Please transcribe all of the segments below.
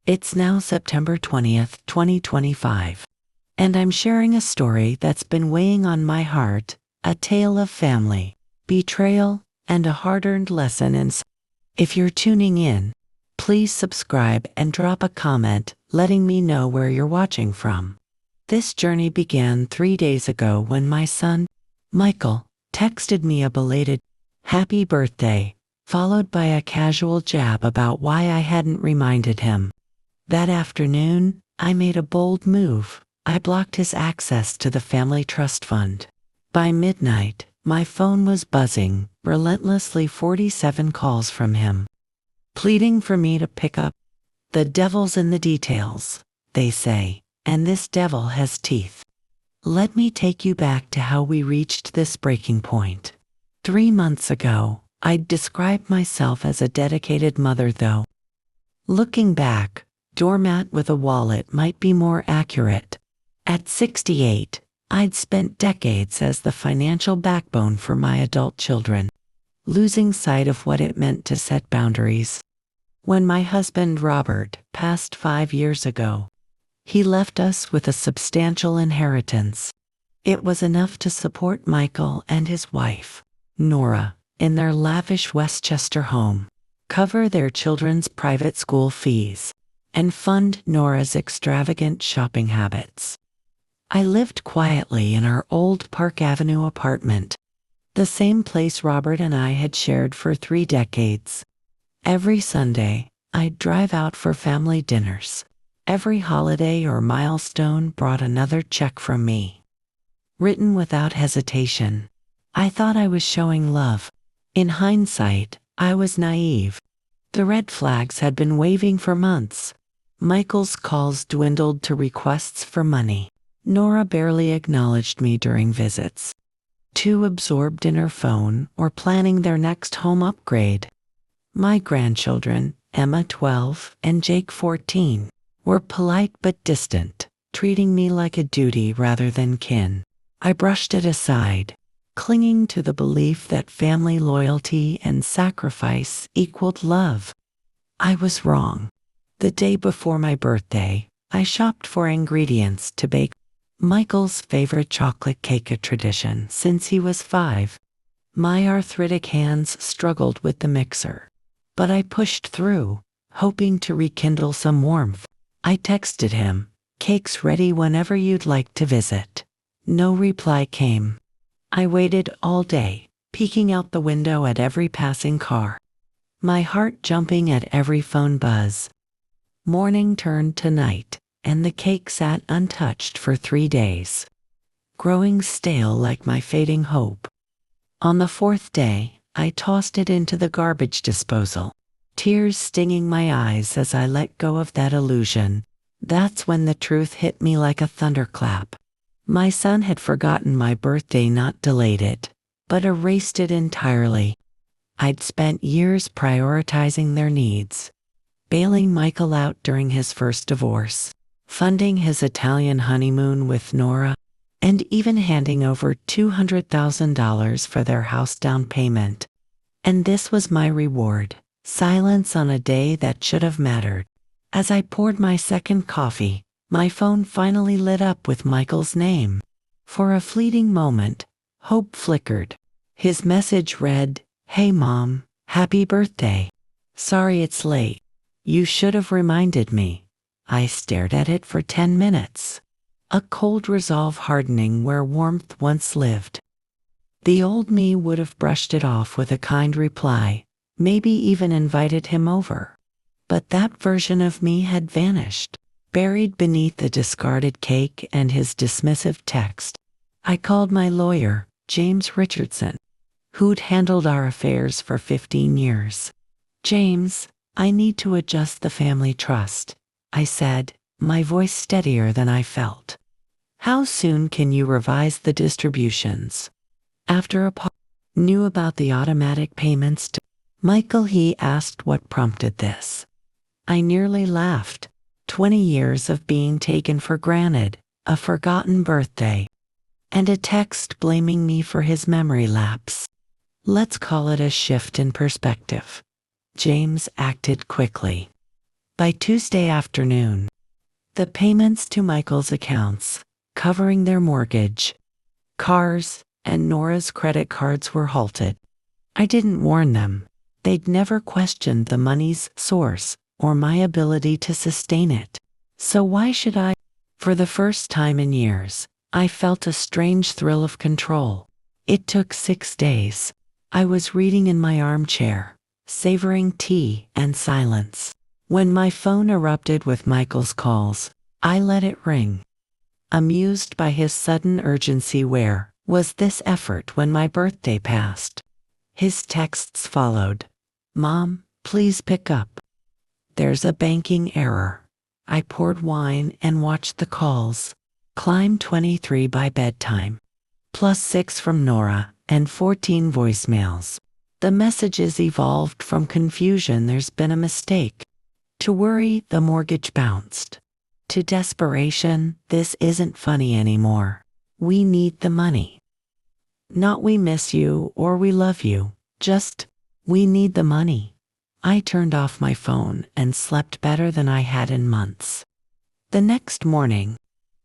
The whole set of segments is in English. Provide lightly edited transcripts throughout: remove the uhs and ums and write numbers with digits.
It's now September 20th, 2025, and I'm sharing a story that's been weighing on my heart, a tale of family, betrayal, and a hard-earned lesson in. If you're tuning in, please subscribe and drop a comment letting me know where you're watching from. This journey began 3 days ago when my son, Michael, texted me a belated happy birthday, followed by a casual jab about why I hadn't reminded him. That afternoon, I made a bold move. I blocked his access to the family trust fund. By midnight, my phone was buzzing, relentlessly 47 calls from him, pleading for me to pick up. The devil's in the details, they say, and this devil has teeth. Let me take you back to how we reached this breaking point. 3 months ago, I'd describe myself as a dedicated mother though. Looking back, doormat with a wallet might be more accurate. At 68, I'd spent decades as the financial backbone for my adult children, losing sight of what it meant to set boundaries. When my husband Robert passed 5 years ago, he left us with a substantial inheritance. It was enough to support Michael and his wife, Nora, in their lavish Westchester home, cover their children's private school fees, and fund Nora's extravagant shopping habits. I lived quietly in our old Park Avenue apartment, the same place Robert and I had shared for 3 decades. Every Sunday, I'd drive out for family dinners. Every holiday or milestone brought another check from me, written without hesitation. I thought I was showing love. In hindsight, I was naive. The red flags had been waving for months. Michael's calls dwindled to requests for money. Nora barely acknowledged me during visits, too absorbed in her phone or planning their next home upgrade. My grandchildren, Emma 12 and Jake 14, were polite but distant, treating me like a duty rather than kin. I brushed it aside, clinging to the belief that family loyalty and sacrifice equaled love. I was wrong. The day before my birthday, I shopped for ingredients to bake Michael's favorite chocolate cake, a tradition since he was 5. My arthritic hands struggled with the mixer, but I pushed through, hoping to rekindle some warmth. I texted him, "Cake's ready whenever you'd like to visit." No reply came. I waited all day, peeking out the window at every passing car, my heart jumping at every phone buzz. Morning turned to night, and the cake sat untouched for 3 days, growing stale like my fading hope. On the 4th day, I tossed it into the garbage disposal, tears stinging my eyes as I let go of that illusion. That's when the truth hit me like a thunderclap. My son had forgotten my birthday, not delayed it, but erased it entirely. I'd spent years prioritizing their needs, bailing Michael out during his first divorce, funding his Italian honeymoon with Nora, and even handing over $200,000 for their house down payment. And this was my reward, silence on a day that should have mattered. As I poured my second coffee, my phone finally lit up with Michael's name. For a fleeting moment, hope flickered. His message read, "Hey Mom, happy birthday. Sorry it's late. You should have reminded me." I stared at it for 10 minutes, a cold resolve hardening where warmth once lived. The old me would have brushed it off with a kind reply, maybe even invited him over. But that version of me had vanished, buried beneath the discarded cake and his dismissive text. I called my lawyer, James Richardson, who'd handled our affairs for 15 years. "James, I need to adjust the family trust," I said, my voice steadier than I felt. "How soon can you revise the distributions?" After a pause, knew about the automatic payments to Michael, he asked what prompted this. I nearly laughed. 20 years of being taken for granted, a forgotten birthday, and a text blaming me for his memory lapse. Let's call it a shift in perspective. James acted quickly. By Tuesday afternoon, the payments to Michael's accounts, covering their mortgage, cars, and Nora's credit cards were halted. I didn't warn them. They'd never questioned the money's source or my ability to sustain it. So why should I? For the first time in years, I felt a strange thrill of control. It took 6 days. I was reading in my armchair, savoring tea and silence, when my phone erupted with Michael's calls. I let it ring, amused by his sudden urgency. Where was this effort when my birthday passed? His texts followed. Mom, please pick up. There's a banking error. I poured wine and watched the calls. Climb 23 by bedtime. +6 from Nora and 14 voicemails. The messages evolved from confusion, there's been a mistake, to worry, the mortgage bounced, to desperation, this isn't funny anymore. We need the money. Not we miss you or we love you, just we need the money. I turned off my phone and slept better than I had in months. The next morning,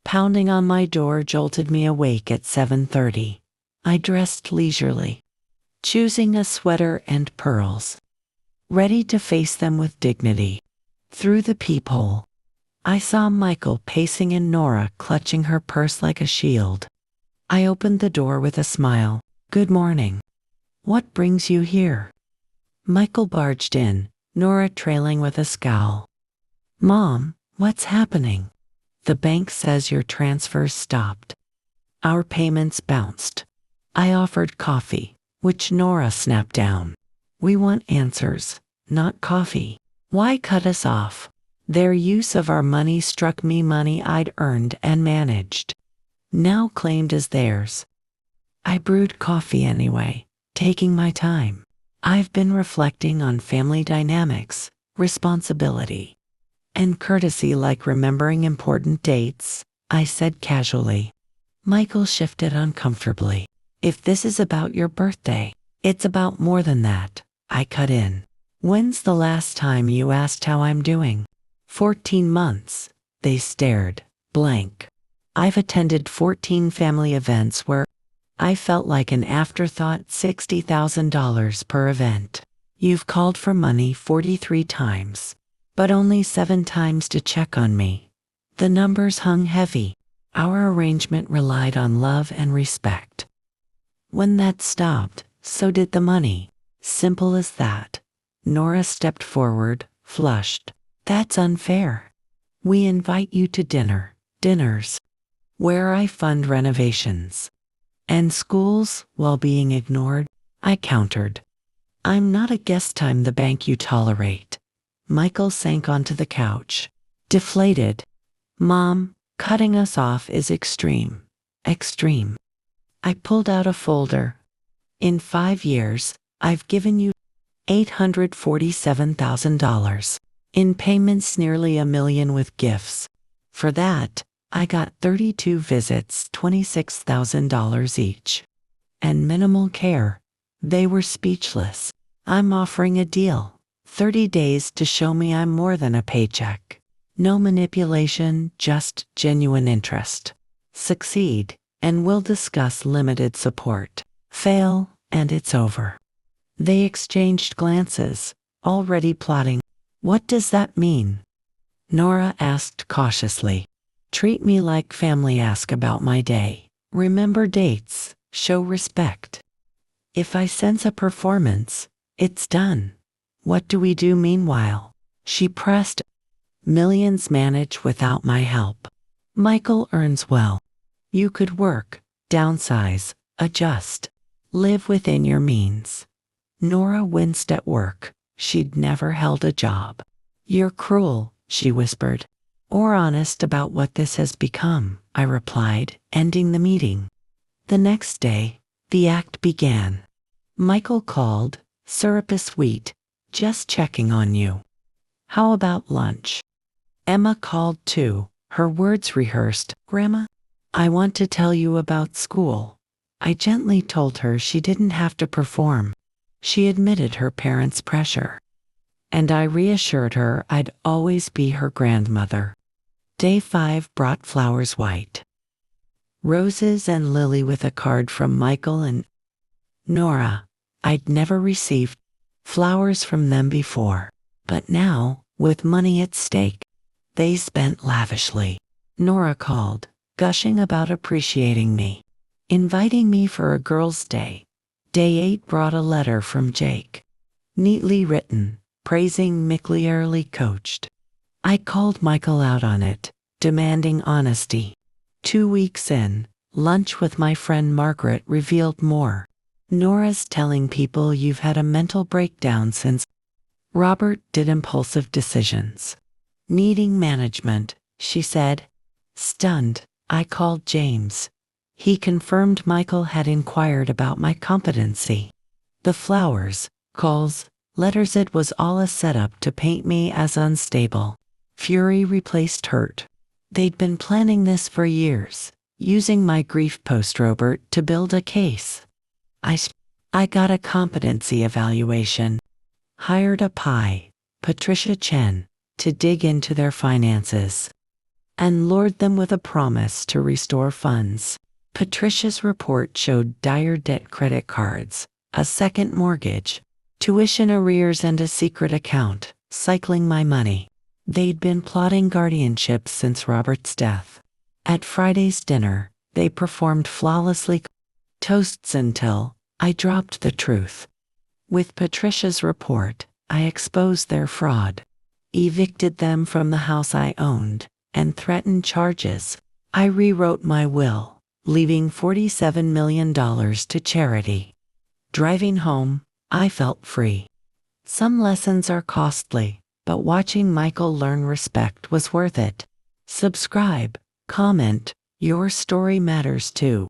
pounding on my door jolted me awake at 7:30. I dressed leisurely, choosing a sweater and pearls, ready to face them with dignity. Through the peephole, I saw Michael pacing and Nora clutching her purse like a shield. I opened the door with a smile. Good morning. What brings you here? Michael barged in, Nora trailing with a scowl. Mom, what's happening? The bank says your transfers stopped. Our payments bounced. I offered coffee, which Nora snapped down. We want answers, not coffee. Why cut us off? Their use of our money struck me, money I'd earned and managed, now claimed as theirs. I brewed coffee anyway, taking my time. I've been reflecting on family dynamics, responsibility, and courtesy, like remembering important dates, I said casually. Michael shifted uncomfortably. If this is about your birthday, it's about more than that, I cut in. When's the last time you asked how I'm doing? 14 months. They stared, blank. I've attended 14 family events where I felt like an afterthought, $60,000 per event. You've called for money 43 times, but only 7 times to check on me. The numbers hung heavy. Our arrangement relied on love and respect. When that stopped, so did the money. Simple as that. Nora stepped forward, flushed. That's unfair. We invite you to dinners, where I fund renovations, and schools while being ignored, I countered. I'm not a guest, time the bank you tolerate. Michael sank onto the couch, deflated. Mom, cutting us off is extreme. Extreme. I pulled out a folder. In 5 years, I've given you $847,000. In payments, nearly $1 million with gifts. For that, I got 32 visits, $26,000 each. And minimal care. They were speechless. I'm offering a deal. 30 days to show me I'm more than a paycheck. No manipulation, just genuine interest. Succeed, and we'll discuss limited support. Fail, and it's over. They exchanged glances, already plotting. What does that mean? Nora asked cautiously. Treat me like family, ask about my day. Remember dates, show respect. If I sense a performance, it's done. What do we do meanwhile? She pressed. Millions manage without my help. Michael earns well. You could work, downsize, adjust, live within your means. Nora winced at work. She'd never held a job. You're cruel, she whispered. Or honest about what this has become, I replied, ending the meeting. The next day, the act began. Michael called, syrupy sweet, just checking on you. How about lunch? Emma called too, her words rehearsed. Grandma, I want to tell you about school. I gently told her she didn't have to perform. She admitted her parents' pressure. and I reassured her I'd always be her grandmother. Day 5 brought flowers, white roses and lily, with a card from Michael and Nora. I'd never received flowers from them before, but now, with money at stake, they spent lavishly. Nora called, gushing about appreciating me, inviting me for a girls' day. Day 8 brought a letter from Jake, neatly written, praising me, clearly coached. I called Michael out on it, demanding honesty. 2 weeks in, lunch with my friend Margaret revealed more. Nora's telling people you've had a mental breakdown since Robert did impulsive decisions, needing management, she said. Stunned, I called James. He confirmed Michael had inquired about my competency. The flowers, calls, letters, it was all a setup to paint me as unstable. Fury replaced hurt. They'd been planning this for years, using my grief post-Robert to build a case. I got a competency evaluation, hired a Patricia Chen, to dig into their finances, and lured them with a promise to restore funds. Patricia's report showed dire debt, credit cards, a second mortgage, tuition arrears, and a secret account, cycling my money. They'd been plotting guardianship since Robert's death. At Friday's dinner, they performed flawlessly toasts until I dropped the truth. With Patricia's report, I exposed their fraud, evicted them from the house I owned, and threatened charges. I rewrote my will, leaving $47 million to charity. Driving home, I felt free. Some lessons are costly, but watching Michael learn respect was worth it. Subscribe, comment, your story matters too.